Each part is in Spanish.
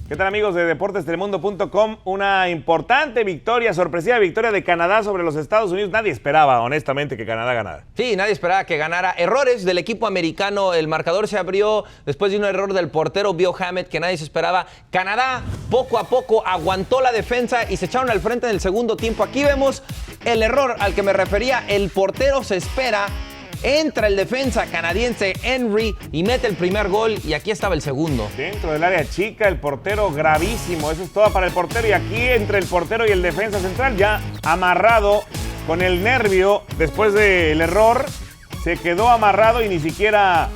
¿Qué tal, amigos de deportestelemundo.com? Una importante victoria, sorpresiva victoria de Canadá sobre los Estados Unidos. Nadie esperaba, honestamente, que Canadá ganara. Sí, nadie esperaba que ganara. Errores del equipo americano. El marcador se abrió después de un error del portero Bill Hammett que nadie se esperaba. Canadá poco a poco aguantó la defensa y se echaron al frente en el segundo tiempo. Aquí vemos el error al que me refería. El portero se espera. Entra el defensa canadiense Henry y mete el primer gol y aquí estaba el segundo. Dentro del área chica, el portero gravísimo. Eso es todo para el portero y aquí entre el portero y el defensa central ya amarrado con el nervio después del error. Se quedó amarrado y ni siquiera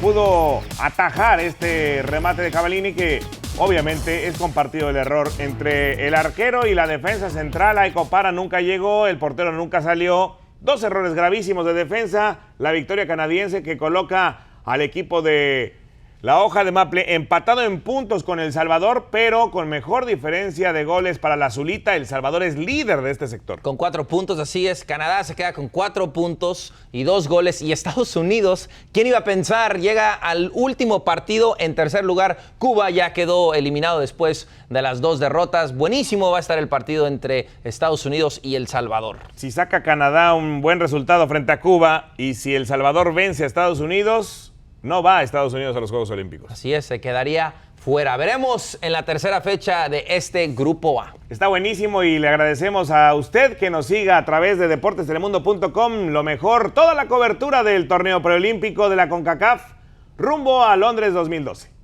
pudo atajar este remate de Cavallini que obviamente es compartido el error entre el arquero y la defensa central. Aiko Para nunca llegó, el portero nunca salió. Dos errores gravísimos de defensa, la victoria canadiense que coloca al equipo de la hoja de Maple empatado en puntos con El Salvador, pero con mejor diferencia de goles para la azulita. El Salvador es líder de este sector. Con 4 puntos, así es. Canadá se queda con 4 puntos y 2 goles. Y Estados Unidos, ¿quién iba a pensar? Llega al último partido en tercer lugar. Cuba ya quedó eliminado después de las 2 derrotas. Buenísimo va a estar el partido entre Estados Unidos y El Salvador. Si saca Canadá un buen resultado frente a Cuba y si El Salvador vence a Estados Unidos, no va a Estados Unidos a los Juegos Olímpicos. Así es, se quedaría fuera. Veremos en la tercera fecha de este Grupo A. Está buenísimo y le agradecemos a usted que nos siga a través de deportestelemundo.com. Lo mejor, toda la cobertura del torneo preolímpico de la CONCACAF rumbo a Londres 2012.